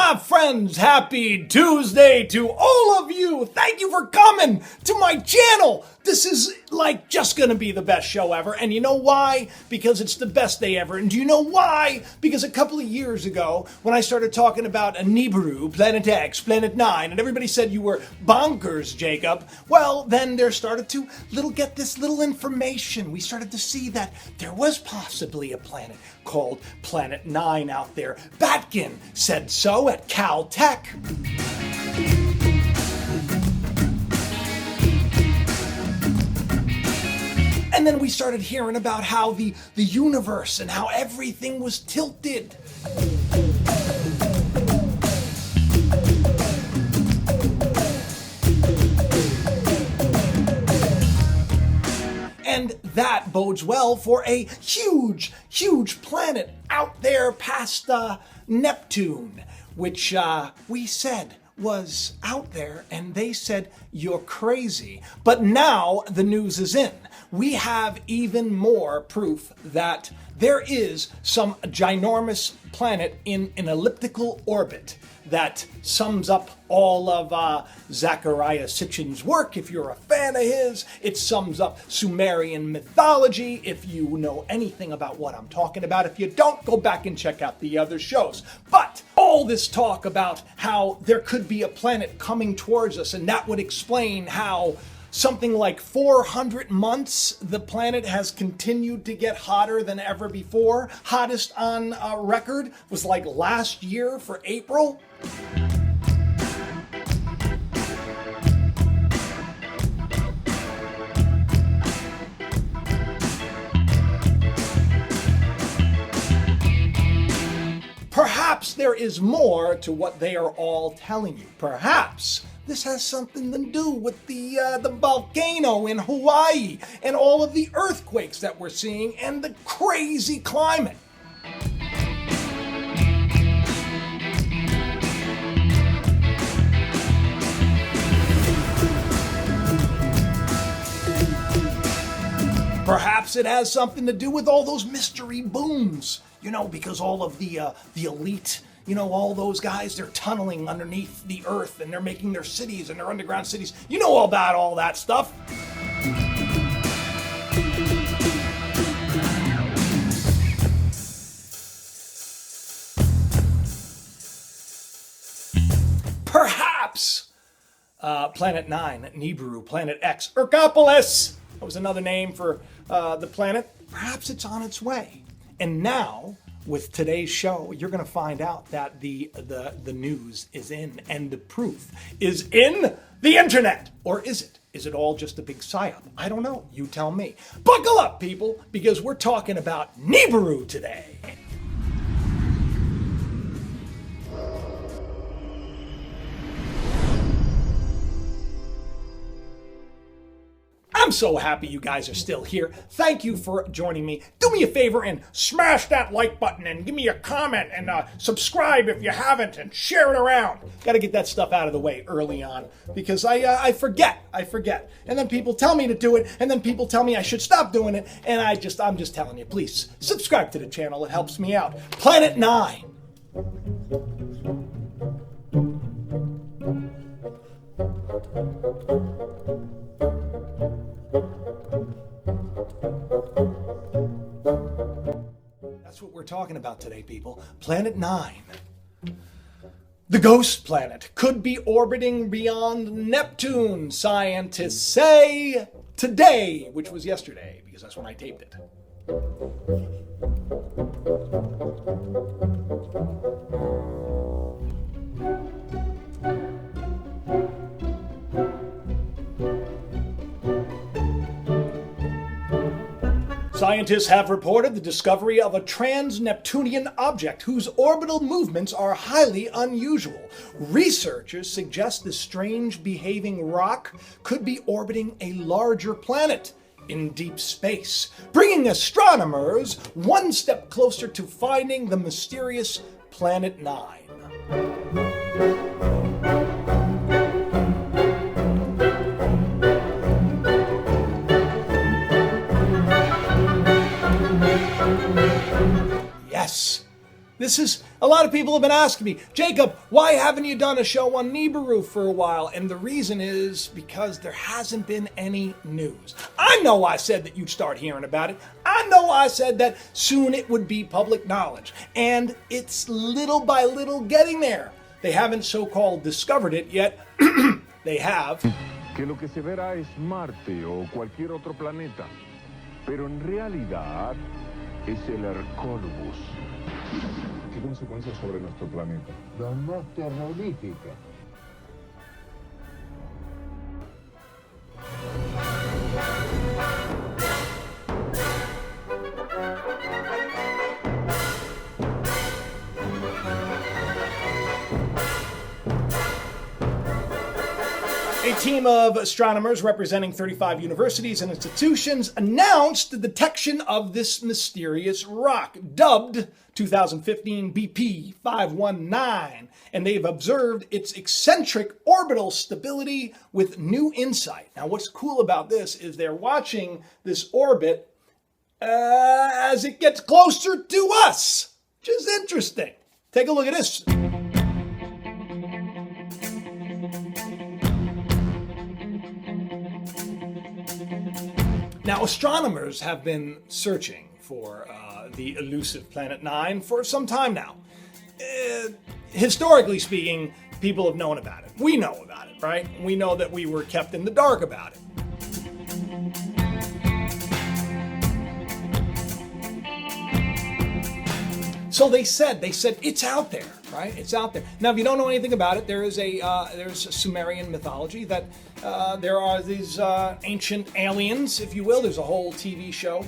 My friends, happy Tuesday to all of you. Thank you for coming to my channel. This is like just gonna be the best show ever. And you know why? Because it's the best day ever. And do you know why? Because a couple of years ago, when I started talking about a Nibiru, Planet X, Planet 9, and everybody said you were bonkers, Jacob, well, then there started to get this little information. We started to see that there was possibly a planet called Planet 9 out there. Batkin said so at Caltech. And then we started hearing about how the universe and how everything was tilted. And that bodes well for a huge, huge planet out there past Neptune, which we said was out there, and they said, you're crazy. But now the news is in. We have even more proof that there is some ginormous planet in an elliptical orbit that sums up all of Zecharia Sitchin's work, if you're a fan of his. It sums up Sumerian mythology, if you know anything about what I'm talking about. If you don't, go back and check out the other shows. But all this talk about how there could be a planet coming towards us, and that would explain how something like 400 months the planet has continued to get hotter than ever before. Hottest on record was like last year for April. Perhaps there is more to what they are all telling you. Perhaps this has something to do with the volcano in Hawaii and all of the earthquakes that we're seeing and the crazy climate. Perhaps it has something to do with all those mystery booms, you know, because all of the elite, you know, all those guys, they're tunneling underneath the earth and they're making their cities and their underground cities. You know all about all that stuff. Perhaps Planet 9, Nibiru, Planet X, Ergopolis. That was another name for the planet. Perhaps it's on its way. And now, with today's show, you're going to find out that the news is in, and the proof is in the internet. Or is it? Is it all just a big psyop? I don't know. You tell me. Buckle up, people, because we're talking about Nibiru today. I'm so happy you guys are still here. Thank you for joining me. Do me a favor and smash that like button and give me a comment and subscribe if you haven't and share it around. Got to get that stuff out of the way early on because I forget. And then people tell me to do it, and then people tell me I should stop doing it, and I'm just telling you, please subscribe to the channel. It helps me out. Planet 9. That's what we're talking about today, people. Planet 9. The ghost planet could be orbiting beyond Neptune, scientists say today, which was yesterday, because that's when I taped it. Scientists have reported the discovery of a trans-Neptunian object whose orbital movements are highly unusual. Researchers suggest this strange behaving rock could be orbiting a larger planet in deep space, bringing astronomers one step closer to finding the mysterious Planet 9. This is, a lot of people have been asking me, Jacob, why haven't you done a show on Nibiru for a while? And the reason is because there hasn't been any news. I know I said that you'd start hearing about it. I know I said that soon it would be public knowledge. And it's little by little getting there. They haven't so-called discovered it yet. They have. Que lo que se verá es Marte o cualquier otro planeta, pero en realidad es el Hercólogos. ¿Qué consecuencias sobre nuestro planeta? Las más terroríficas. A team of astronomers representing 35 universities and institutions announced the detection of this mysterious rock, dubbed 2015 BP 519, and they've observed its eccentric orbital stability with new insight. Now, what's cool about this is they're watching this orbit as it gets closer to us, which is interesting. Take a look at this. Now, astronomers have been searching for the elusive Planet 9 for some time now. Historically speaking, people have known about it. We know about it, right? We know that we were kept in the dark about it. So they said it's out there, right? It's out there. Now, if you don't know anything about it, there's a Sumerian mythology that there are these ancient aliens, if you will. There's a whole TV show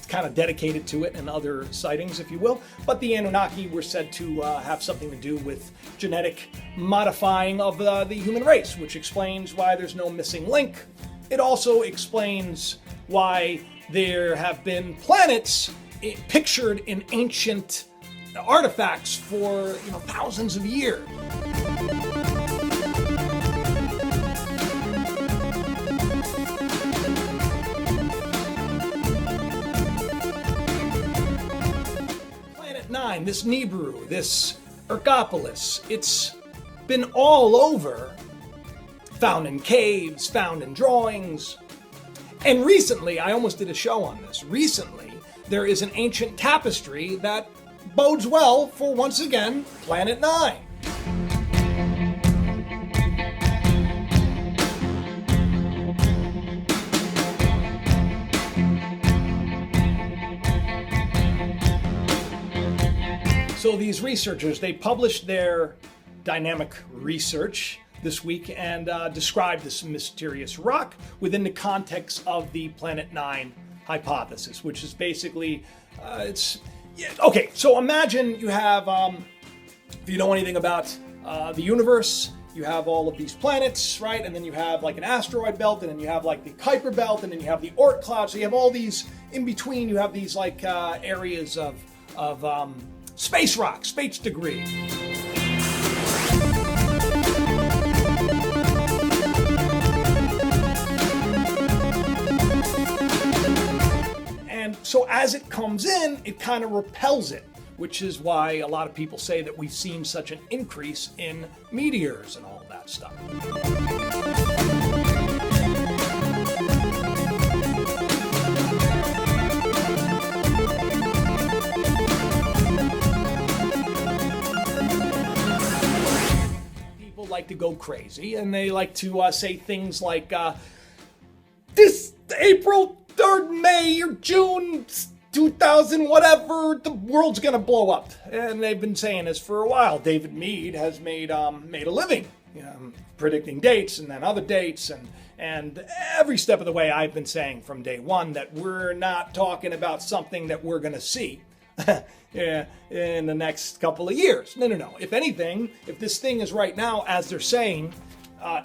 kind of dedicated to it and other sightings, if you will. But the Anunnaki were said to have something to do with genetic modifying of the human race, which explains why there's no missing link. It also explains why there have been planets pictured in ancient artifacts for thousands of years. Planet 9, this Nibiru, this Ergopolis, it's been all over, found in caves, found in drawings. And recently, I almost did a show on this, there is an ancient tapestry that bodes well for, once again, Planet 9. So these researchers, they published their dynamic research this week and described this mysterious rock within the context of the Planet 9 hypothesis, which is basically, okay, so imagine you have, if you know anything about the universe, you have all of these planets, right? And then you have like an asteroid belt, and then you have like the Kuiper belt, and then you have the Oort cloud. So you have all these, in between, you have these like areas of space rock, space debris. So as it comes in, it kind of repels it, which is why a lot of people say that we've seen such an increase in meteors and all that stuff. People like to go crazy, and they like to say things like, this April 3rd, May or June 2000, whatever, the world's gonna blow up. And they've been saying this for a while. David Meade has made a living predicting dates and then other dates, and every step of the way I've been saying from day one that we're not talking about something that we're gonna see in the next couple of years. No. If anything, if this thing is right now, as they're saying,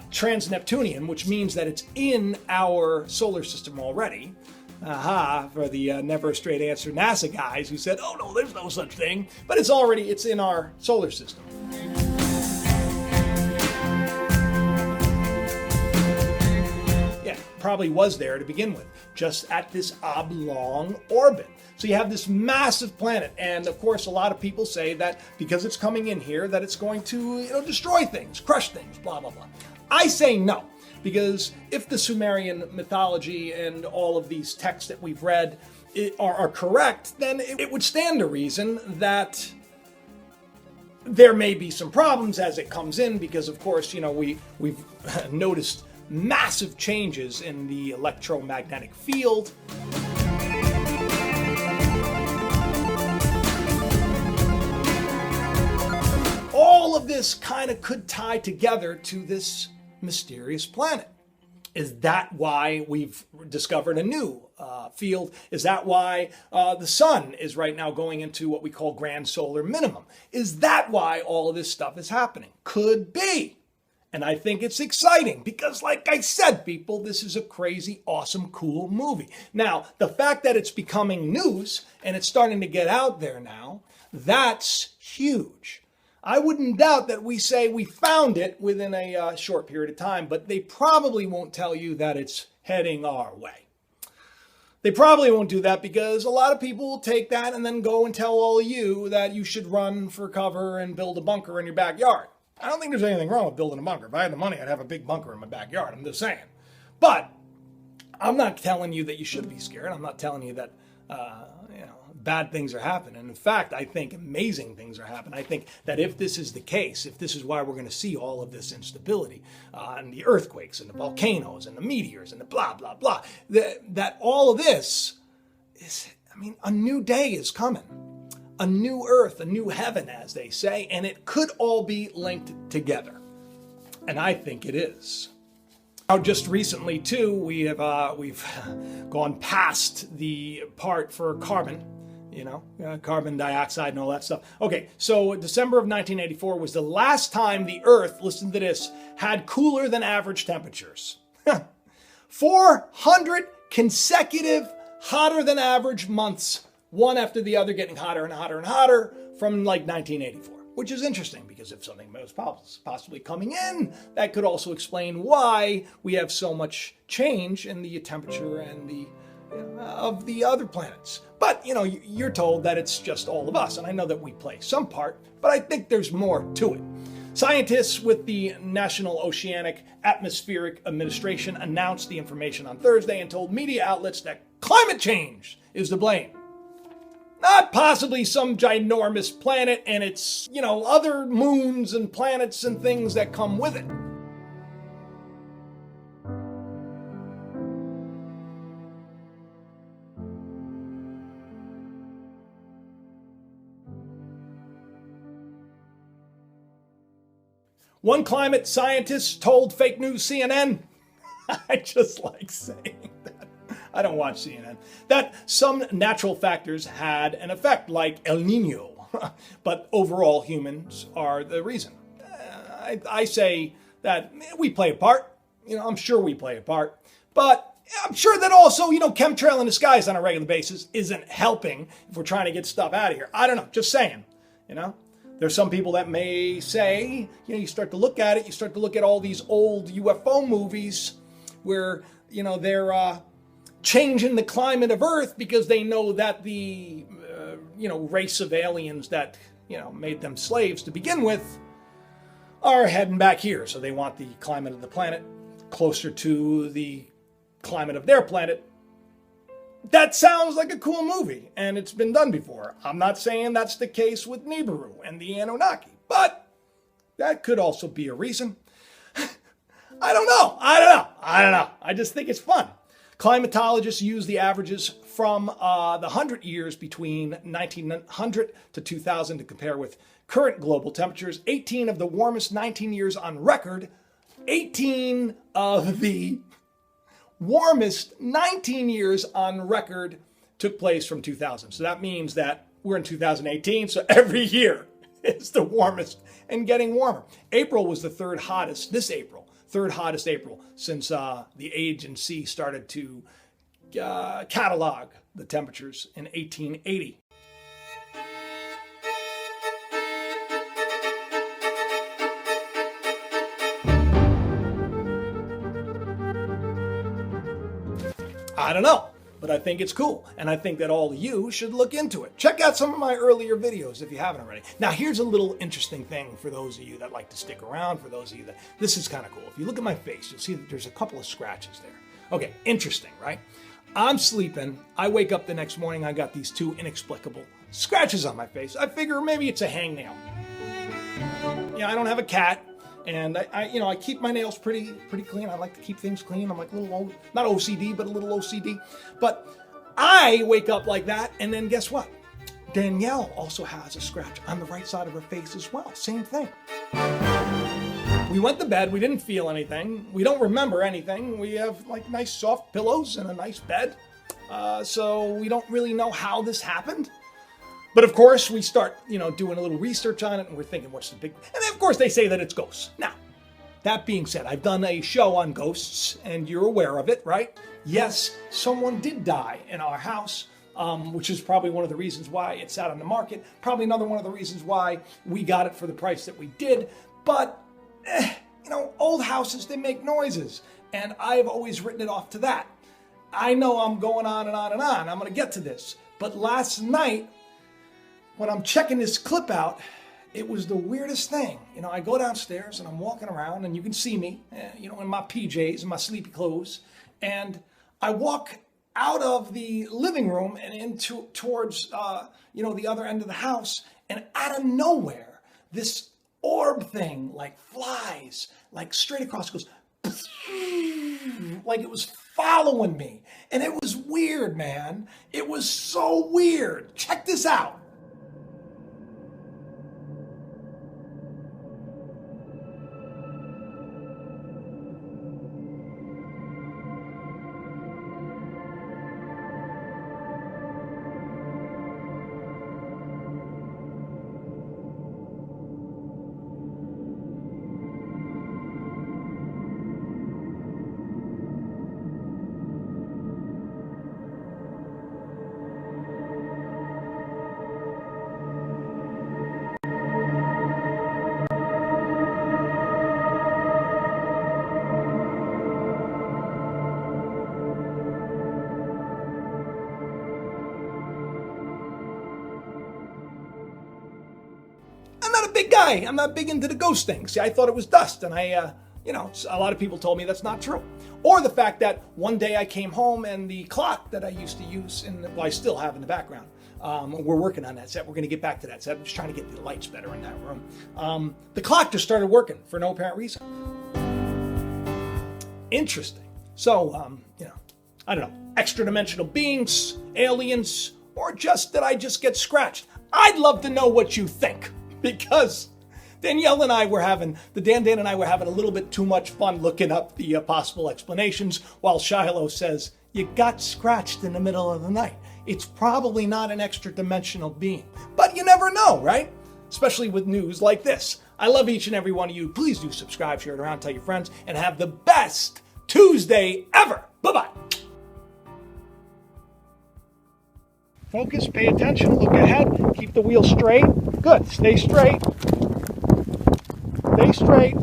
trans-Neptunian, which means that it's in our solar system already. For the never a straight answer NASA guys who said, oh no, there's no such thing. But it's in our solar system. Yeah, probably was there to begin with, just at this oblong orbit. So you have this massive planet, and of course a lot of people say that because it's coming in here that it's going to destroy things, crush things, blah, blah, blah. I say no, because if the Sumerian mythology and all of these texts that we've read are correct, then it would stand to reason that there may be some problems as it comes in, because of course, we've noticed massive changes in the electromagnetic field. All of this kind of could tie together to this mysterious planet. Is that why we've discovered a new field? Is that why the sun is right now going into what we call grand solar minimum? Is that why all of this stuff is happening? Could be. And I think it's exciting because, like I said, people, this is a crazy, awesome, cool movie. Now, the fact that it's becoming news and it's starting to get out there now, that's huge. I wouldn't doubt that we say we found it within a short period of time, but they probably won't tell you that it's heading our way. They probably won't do that because a lot of people will take that and then go and tell all of you that you should run for cover and build a bunker in your backyard. I don't think there's anything wrong with building a bunker. If I had the money, I'd have a big bunker in my backyard. I'm just saying. But I'm not telling you that you should be scared. I'm not telling you that bad things are happening. In fact, I think amazing things are happening. I think that if this is the case, if this is why we're going to see all of this instability and the earthquakes and the volcanoes and the meteors and the blah, blah, blah, that all of this is, a new day is coming. A new earth, a new heaven, as they say, and it could all be linked together. And I think it is. Now, just recently, too, we've gone past the part for carbon, carbon dioxide and all that stuff. Okay, so December of 1984 was the last time the Earth, listen to this, had cooler than average temperatures. 400 consecutive hotter than average months, one after the other, getting hotter and hotter and hotter from like 1984. Which is interesting because if something was possibly coming in, that could also explain why we have so much change in the temperature and the of the other planets. But you're told that it's just all of us, and I know that we play some part, but I think there's more to it. Scientists with the National Oceanic Atmospheric Administration announced the information on Thursday and told media outlets that climate change is to blame. Not possibly some ginormous planet and its, other moons and planets and things that come with it. One climate scientist told fake news CNN, I just like saying that. I don't watch CNN. That some natural factors had an effect, like El Nino, but overall humans are the reason. I say that we play a part. I'm sure we play a part, but I'm sure that also, chemtrail in the skies on a regular basis isn't helping if we're trying to get stuff out of here. I don't know, just saying, There's some people that may say, you start to look at it, you start to look at all these old UFO movies where, they're changing the climate of Earth because they know that the, race of aliens that, made them slaves to begin with are heading back here. So they want the climate of the planet closer to the climate of their planet. That sounds like a cool movie, and it's been done before. I'm not saying that's the case with Nibiru and the Anunnaki, but that could also be a reason. I don't know. I just think it's fun. Climatologists use the averages from the 100 years between 1900 to 2000 to compare with current global temperatures. 18 of the warmest 19 years on record. 18 of the warmest 19 years on record took place from 2000. So that means that we're in 2018, so every year is the warmest and getting warmer. April was the third hottest April since the agency started to catalog the temperatures in 1880. I don't know, but I think it's cool, and I think that all of you should look into it. Check out some of my earlier videos if you haven't already. Now, here's a little interesting thing for those of you that like to stick around, for those of you that, this is kind of cool. If you look at my face, you'll see that there's a couple of scratches there. Okay, interesting, right? I'm sleeping, I wake up the next morning, I got these two inexplicable scratches on my face. I figure maybe it's a hangnail. I don't have a cat, and I keep my nails pretty clean. I like to keep things clean. I'm like a little, not OCD, but a little OCD. But I wake up like that, and then guess what? Danielle also has a scratch on the right side of her face as well. Same thing. We went to bed. We didn't feel anything. We don't remember anything. We have like nice soft pillows and a nice bed. So we don't really know how this happened. But of course, we start, doing a little research on it, and we're thinking, what's the big... And then, of course, they say that it's ghosts. Now, that being said, I've done a show on ghosts, and you're aware of it, right? Yes, someone did die in our house, which is probably one of the reasons why it sat on the market. Probably another one of the reasons why we got it for the price that we did. But, old houses, they make noises, and I've always written it off to that. I know I'm going on and on and on. I'm going to get to this. But last night, when I'm checking this clip out, it was the weirdest thing. I go downstairs and I'm walking around, and you can see me, in my PJs and my sleepy clothes. And I walk out of the living room and towards the other end of the house. And out of nowhere, this orb thing like flies, like straight across, goes like it was following me. And it was weird, man. It was so weird. Check this out. Big guy. I'm not big into the ghost thing. See, I thought it was dust, and a lot of people told me that's not true. Or the fact that one day I came home and the clock that I used to use, I still have in the background. We're working on that set. We're going to get back to that set. I'm just trying to get the lights better in that room. The clock just started working for no apparent reason. Interesting. So, I don't know, extra dimensional beings, aliens, or just that I just get scratched. I'd love to know what you think. Because Danielle and I were having a little bit too much fun looking up the possible explanations, while Shiloh says, you got scratched in the middle of the night. It's probably not an extra dimensional being. But you never know, right? Especially with news like this. I love each and every one of you. Please do subscribe, share it around, tell your friends, and have the best Tuesday ever. Bye-bye. Focus, pay attention, look ahead, keep the wheel straight. Good, stay straight. Stay straight.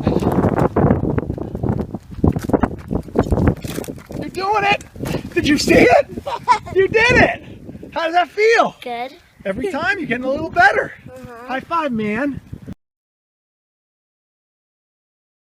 You're doing it! Did you see it? You did it! How does that feel? Good. Every time you're getting a little better. High five, man.